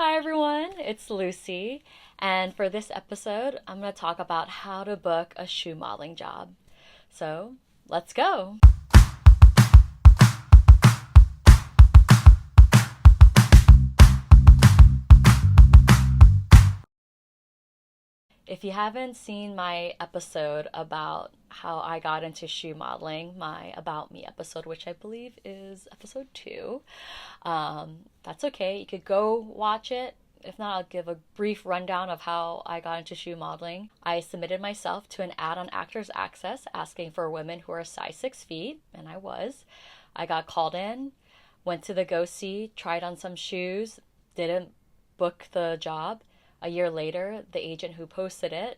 Hi everyone, it's Lucy, and for this episode, I'm going to talk about how to book a shoe modeling job. So, let's go! If you haven't seen my episode about how I got into shoe modeling, my About Me episode, which I believe is episode 2, that's okay. You could go watch it. If not, I'll give a brief rundown of how I got into shoe modeling. I submitted myself to an ad on Actors Access asking for women who are size 6 feet, and I was. I got called in, went to the go see, tried on some shoes, didn't book the job. A year later, the agent who posted it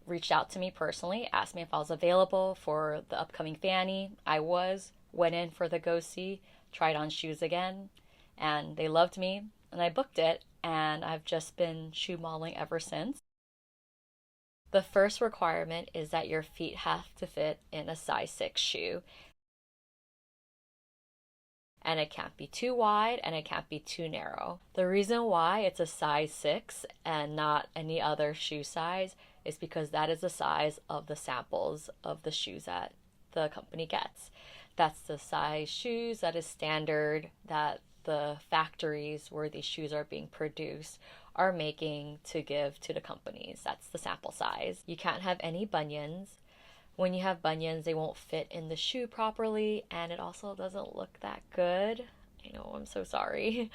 reached out to me personally, asked me if I was available for the upcoming Fanny. I was, went in for the go see, tried on shoes again, and they loved me, and I booked it, and I've just been shoe modeling ever since. The first requirement is that your feet have to fit in a size 6 shoe, and it can't be too wide and it can't be too narrow. The reason why it's a size 6 and not any other shoe size is because that is the size of the samples of the shoes that the company gets. That's the size shoes that is standard that the factories where these shoes are being produced are making to give to the companies. That's the sample size. You can't have any bunions. When you have bunions, they won't fit in the shoe properly, and it also doesn't look that good. I know, I'm so sorry.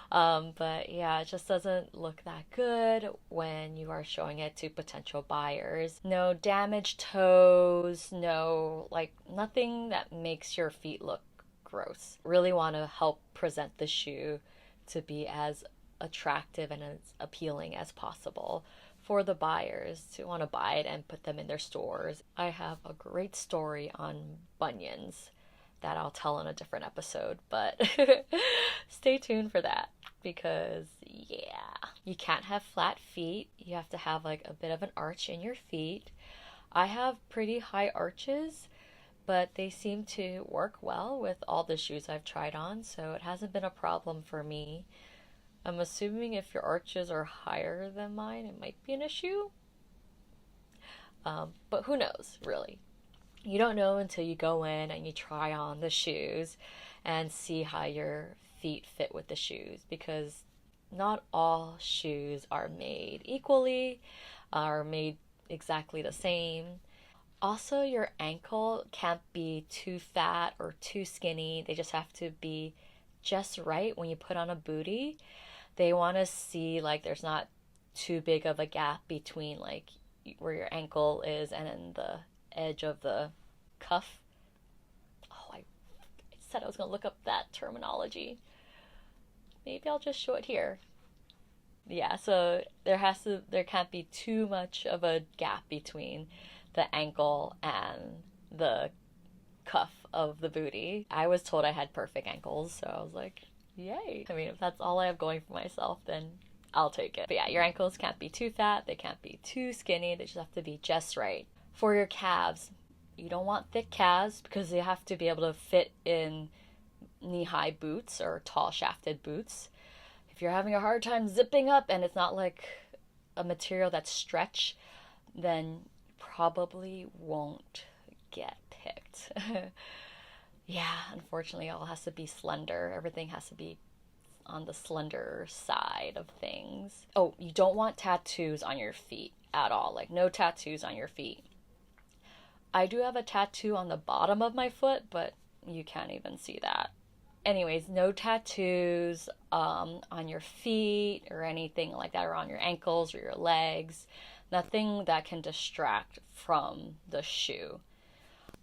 But yeah, it just doesn't look that good when you are showing it to potential buyers. No damaged toes, no, like, nothing that makes your feet look gross. Really want to help present the shoe to be as attractive and as appealing as possible for the buyers to want to buy it and put them in their stores. I have a great story on bunions that I'll tell in a different episode, but stay tuned for that because, yeah, you can't have flat feet. You have to have like a bit of an arch in your feet. I have pretty high arches, but they seem to work well with all the shoes I've tried on, so it hasn't been a problem for me. I'm assuming if your arches are higher than mine, it might be an issue. But who knows, really? You don't know until you go in and you try on the shoes and see how your feet fit with the shoes because not all shoes are made equally, are made exactly the same. Also, your ankle can't be too fat or too skinny. They just have to be just right when you put on a bootie. They want to see like there's not too big of a gap between like where your ankle is and then the edge of the cuff. Oh, I said I was going to look up that terminology. Maybe I'll just show it here. Yeah, so there can't be too much of a gap between the ankle and the cuff of the booty. I was told I had perfect ankles, so I was like, yay. I mean, if that's all I have going for myself, then I'll take it. But yeah, your ankles can't be too fat, they can't be too skinny, they just have to be just right. For your calves, you don't want thick calves because they have to be able to fit in knee-high boots or tall shafted boots. If you're having a hard time zipping up and it's not like a material that's stretch, then probably won't get picked. Yeah, unfortunately, it all has to be slender. Everything has to be on the slender side of things. Oh, you don't want tattoos on your feet at all. Like, no tattoos on your feet. I do have a tattoo on the bottom of my foot, but you can't even see that. Anyways, no tattoos on your feet or anything like that, or on your ankles or your legs. Nothing that can distract from the shoe.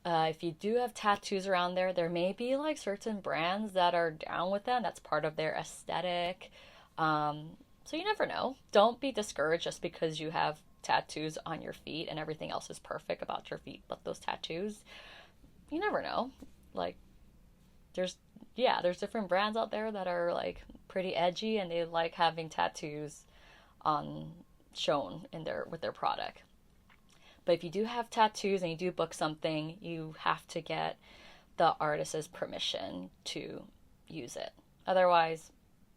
If you do have tattoos around there, there may be like certain brands that are down with them. That's part of their aesthetic. So you never know. Don't be discouraged just because you have tattoos on your feet and everything else is perfect about your feet, but those tattoos, you never know. Like, there's, yeah, there's different brands out there that are like pretty edgy and they like having tattoos on shown in their with their product. But if you do have tattoos and you do book something, you have to get the artist's permission to use it. Otherwise,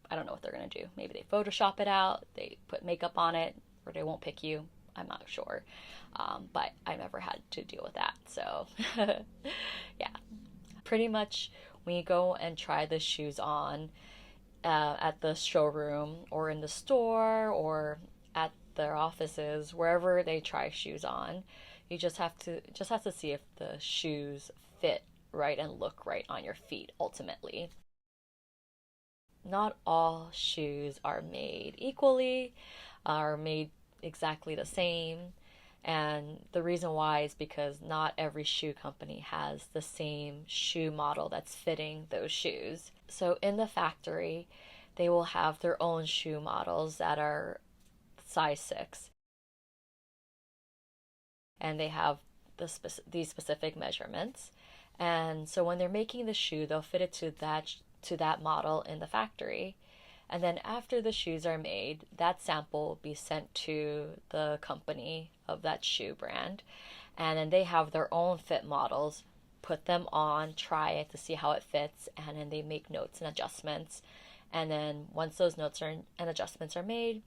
I don't know what they're going to do. Maybe they Photoshop it out, they put makeup on it, or they won't pick you. I'm not sure. But I never had to deal with that. So, yeah. Pretty much when you go and try the shoes on at the showroom or in the store or at their offices, wherever they try shoes on, you just have to see if the shoes fit right and look right on your feet ultimately. Not all shoes are made equally, are made exactly the same. And the reason why is because not every shoe company has the same shoe model that's fitting those shoes. So in the factory, they will have their own shoe models that are size 6, and they have these specific measurements. And so when they're making the shoe, they'll fit it to that model in the factory. And then after the shoes are made, that sample will be sent to the company of that shoe brand. And then they have their own fit models, put them on, try it to see how it fits, and then they make notes and adjustments. And then once those notes and adjustments are made,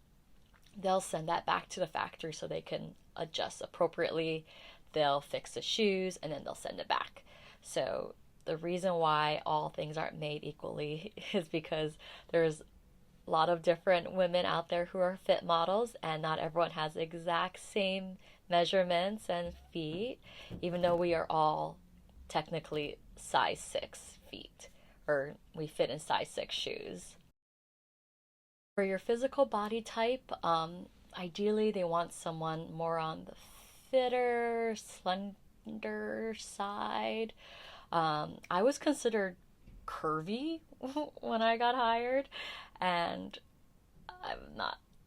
they'll send that back to the factory so they can adjust appropriately. They'll fix the shoes and then they'll send it back. So the reason why all things aren't made equally is because there's a lot of different women out there who are fit models, and not everyone has the exact same measurements and feet, even though we are all technically size 6 feet, or we fit in size 6 shoes. For your physical body type, ideally they want someone more on the fitter, slender side. I was considered curvy when I got hired, and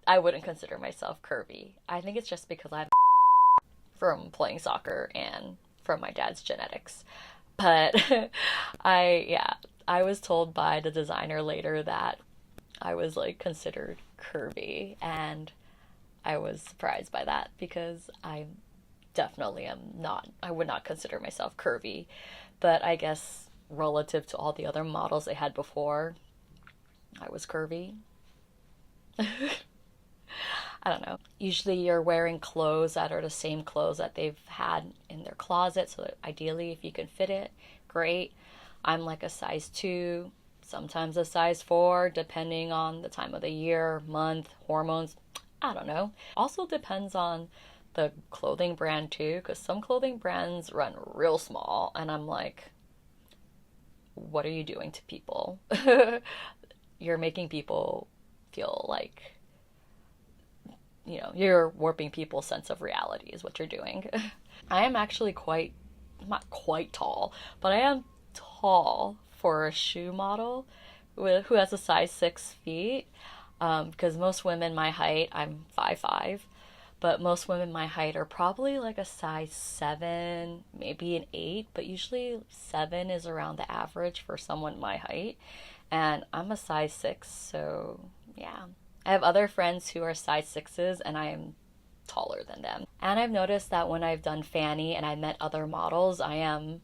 I wouldn't consider myself curvy. I think it's just because I'm from playing soccer and from my dad's genetics. But I was told by the designer later that I was like considered curvy, and I was surprised by that because I definitely am not. I would not consider myself curvy, but I guess relative to all the other models they had before, I was curvy. I don't know. Usually you're wearing clothes that are the same clothes that they've had in their closet, so that ideally if you can fit it, great. I'm like a size 2, sometimes a size 4, depending on the time of the year, month, hormones. I don't know. Also depends on the clothing brand too, because some clothing brands run real small, and I'm like, what are you doing to people? You're making people feel like, you're warping people's sense of reality is what you're doing. I am actually not quite tall, but I am tall for a shoe model who has a size 6 feet. Because most women my height, I'm 5'5", but most women my height are probably like a size 7, maybe an 8, but usually 7 is around the average for someone my height. And I'm a size 6, so yeah. I have other friends who are size 6s, and I am taller than them. And I've noticed that when I've done Fanny and I met other models, I am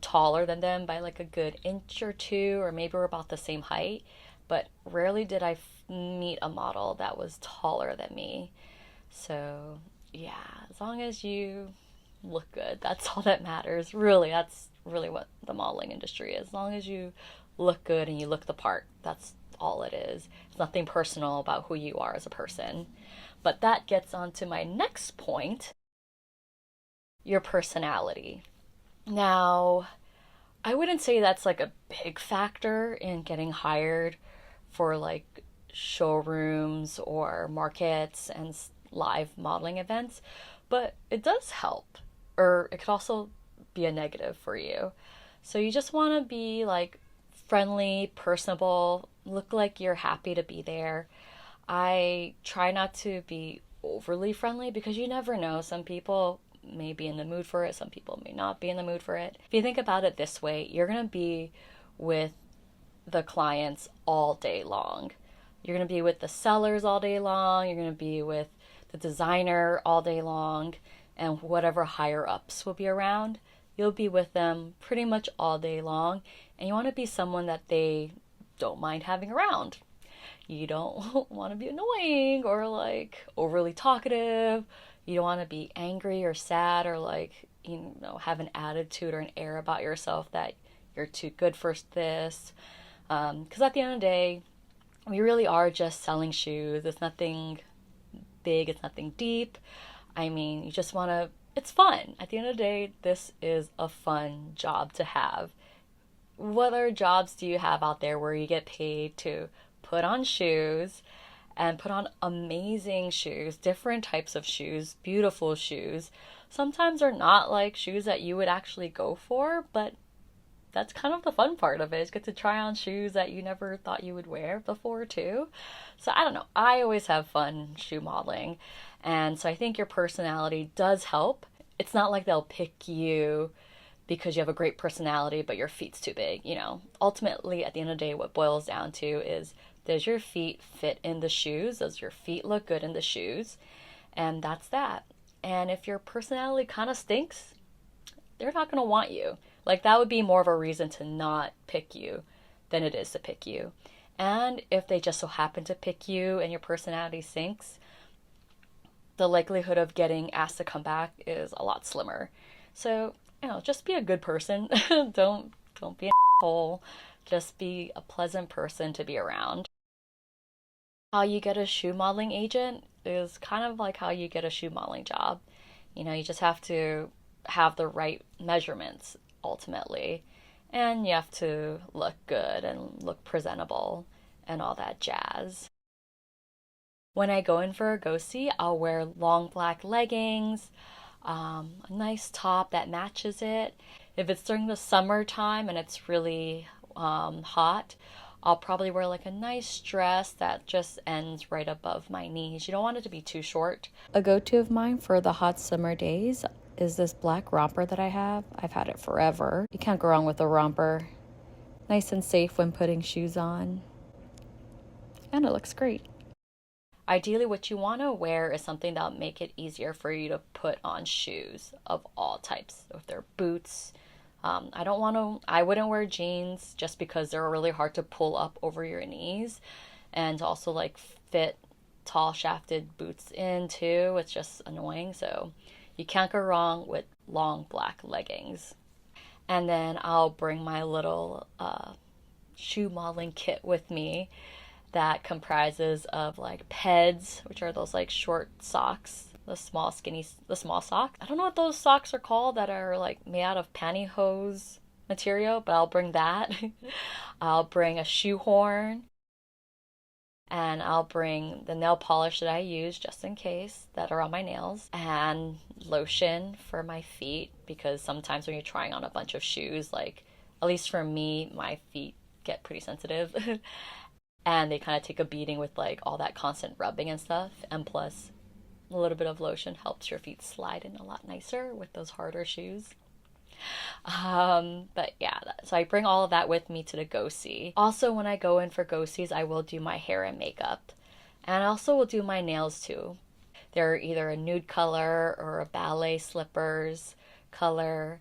taller than them by like a good inch or two, or maybe we're about the same height. But rarely did I meet a model that was taller than me. So yeah, as long as you look good, that's all that matters. Really, that's really what the modeling industry is. As long as you look good and you look the part, that's all it is. It's nothing personal about who you are as a person. But that gets on to my next point, your personality. Now, I wouldn't say that's like a big factor in getting hired for like showrooms or markets and live modeling events, but it does help, or it could also be a negative for you. So you just want to be like friendly, personable, look like you're happy to be there. I try not to be overly friendly because you never know. Some people may be in the mood for it, some people may not be in the mood for it. If you think about it this way, you're going to be with the clients all day long. You're going to be with the sellers all day long. You're going to be with the designer all day long, and whatever higher ups will be around. You'll be with them pretty much all day long, and you want to be someone that they don't mind having around. You don't want to be annoying or like overly talkative. You don't want to be angry or sad or like, have an attitude or an air about yourself that you're too good for this. Because at the end of the day, we really are just selling shoes. It's nothing big, it's nothing deep. I mean, you just want to, it's fun. At the end of the day, this is a fun job to have. What other jobs do you have out there where you get paid to put on shoes and put on amazing shoes, different types of shoes, beautiful shoes? Sometimes they're not like shoes that you would actually go for, but that's kind of the fun part of it, is get to try on shoes that you never thought you would wear before too. So I don't know. I always have fun shoe modeling. And so I think your personality does help. It's not like they'll pick you because you have a great personality, but your feet's too big. Ultimately, at the end of the day, what boils down to is, does your feet fit in the shoes? Does your feet look good in the shoes? And that's that. And if your personality kind of stinks, they're not going to want you. Like, that would be more of a reason to not pick you than it is to pick you. And if they just so happen to pick you and your personality sinks, the likelihood of getting asked to come back is a lot slimmer. So, just be a good person. Don't be an asshole. Just be a pleasant person to be around. How you get a shoe modeling agent is kind of like how you get a shoe modeling job. You just have to have the right measurements ultimately, and you have to look good and look presentable and all that jazz. When I go in for a go-see, I'll wear long black leggings, a nice top that matches it. If it's during the summertime and it's really hot, I'll probably wear like a nice dress that just ends right above my knees. You don't want it to be too short. A go-to of mine for the hot summer days is this black romper that I have. I've had it forever. You can't go wrong with a romper. Nice and safe when putting shoes on. And it looks great. Ideally, what you want to wear is something that'll make it easier for you to put on shoes of all types. If they're boots, I wouldn't wear jeans just because they're really hard to pull up over your knees, and also like fit tall shafted boots in too. It's just annoying. So you can't go wrong with long black leggings. And then I'll bring my little shoe modeling kit with me that comprises of like peds, which are those like short socks, the small socks. I don't know what those socks are called that are like made out of pantyhose material, but I'll bring that. I'll bring a shoehorn, and I'll bring the nail polish that I use just in case that are on my nails, and lotion for my feet, because sometimes when you're trying on a bunch of shoes, like at least for me, my feet get pretty sensitive. And they kind of take a beating with like all that constant rubbing and stuff. And plus, a little bit of lotion helps your feet slide in a lot nicer with those harder shoes. But yeah, so I bring all of that with me to the go-see. Also, when I go in for go-sees, I will do my hair and makeup. And I also will do my nails too. They're either a nude color or a ballet slippers color.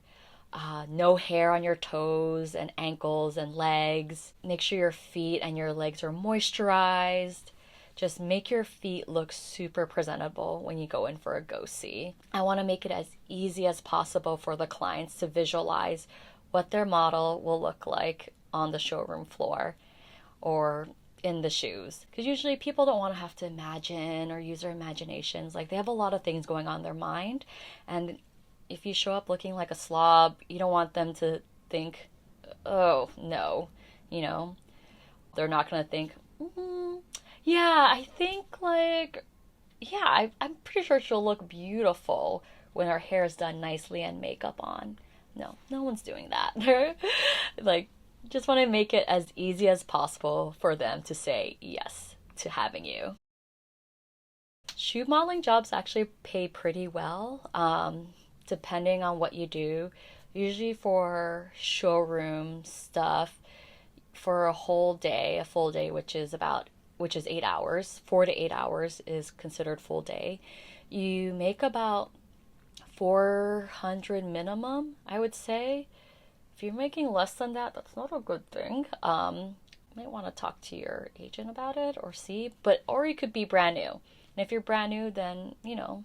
No hair on your toes and ankles and legs. Make sure your feet and your legs are moisturized. Just make your feet look super presentable when you go in for a go-see. I want to make it as easy as possible for the clients to visualize what their model will look like on the showroom floor or in the shoes. Because usually people don't want to have to imagine or use their imaginations. Like, they have a lot of things going on in their mind, and if you show up looking like a slob, you don't want them to think, oh, no, They're not going to think, yeah, I think I'm pretty sure she'll look beautiful when her hair is done nicely and makeup on. No one's doing that. Like, just want to make it as easy as possible for them to say yes to having you. Shoe modeling jobs actually pay pretty well. Depending on what you do. Usually for showroom stuff, for a full day, which is 8 hours, 4 to 8 hours is considered full day. You make about $400 minimum, I would say. If you're making less than that, that's not a good thing. might want to talk to your agent about it or see, but or you could be brand new. And if you're brand new, then, you know,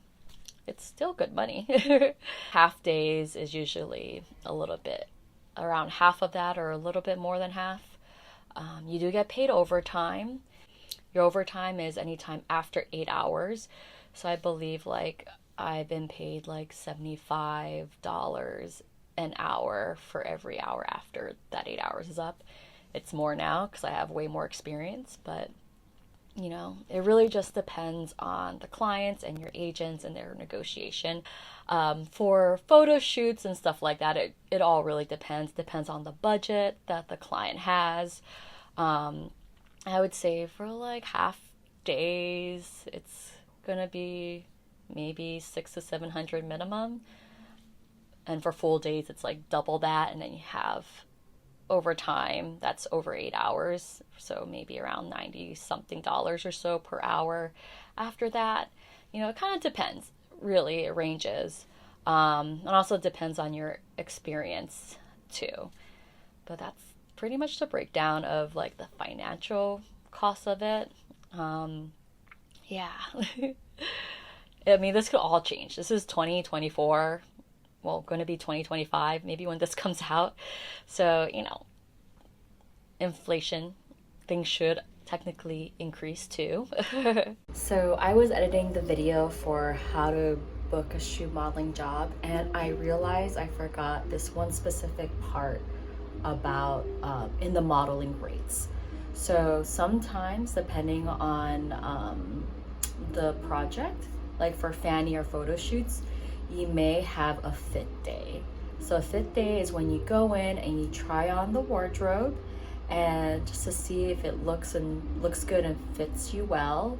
it's still good money. Half days is usually a little bit around half of that or a little bit more than half. You do get paid overtime. Your overtime is anytime after 8 hours. So I believe like I've been paid like $75 an hour for every hour after that 8 hours is up. It's more now because I have way more experience, but you know, it really just depends on the clients and your agents and their negotiation. For photo shoots and stuff like that, it all really depends on the budget that the client has. I would say for like half days, it's gonna be maybe 600 to 700 minimum, and for full days, it's like double that, and then you have overtime that's over 8 hours, so maybe around 90 something dollars or so per hour after that. You know, it kind of depends, really. It ranges, and also depends on your experience too. But that's pretty much the breakdown of like the financial cost of it. Yeah. I mean, this could all change. This is 2024, well, going to be 2025, maybe when this comes out. So, you know, inflation, things should technically increase too. So I was editing the video for how to book a shoe modeling job, and I realized I forgot this one specific part about in the modeling rates. So sometimes, depending on the project, like for fanny or photo shoots, you may have a fit day. So a fit day is when you go in and you try on the wardrobe, and just to see if it looks good and fits you well.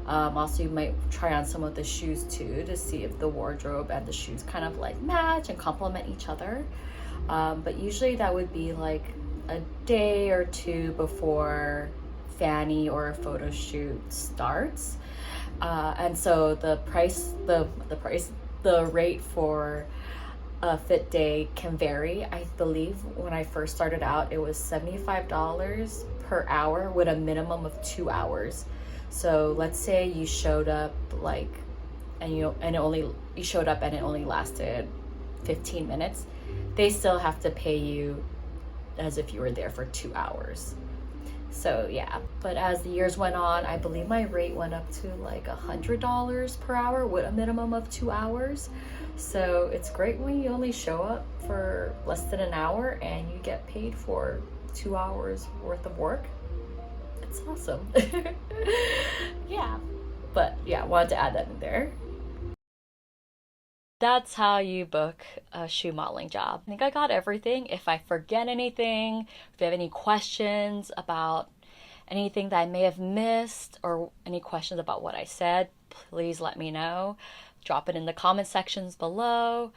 Also, you might try on some of the shoes too to see if the wardrobe and the shoes kind of like match and complement each other. But usually that would be like a day or two before fanny or a photo shoot starts. And so the rate for a fit day can vary. I believe when I first started out, it was $75 per hour with a minimum of 2 hours. So let's say you showed up and it only lasted 15 minutes. They still have to pay you as if you were there for 2 hours. So yeah, but as the years went on, I believe my rate went up to like $100 per hour with a minimum of 2 hours. So it's great when you only show up for less than an hour and you get paid for 2 hours worth of work. It's awesome. Yeah, but yeah, I wanted to add that in there. That's how you book a shoe modeling job. I think I got everything. If I forget anything, if you have any questions about anything that I may have missed or any questions about what I said, please let me know. Drop it in the comment sections below.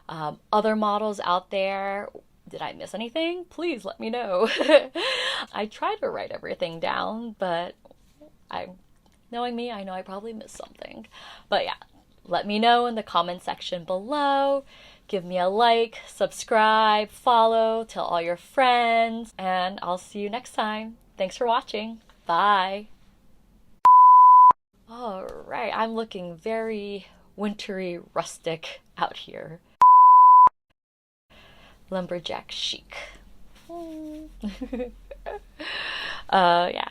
Other models out there, did I miss anything? Please let me know. I try to write everything down, but knowing me, I know I probably missed something. But yeah, let me know in the comment section below. Give me a like, subscribe, follow, tell all your friends, and I'll see you next time. Thanks for watching. Bye. All right, I'm looking very wintry, rustic out here. Lumberjack chic. Yeah.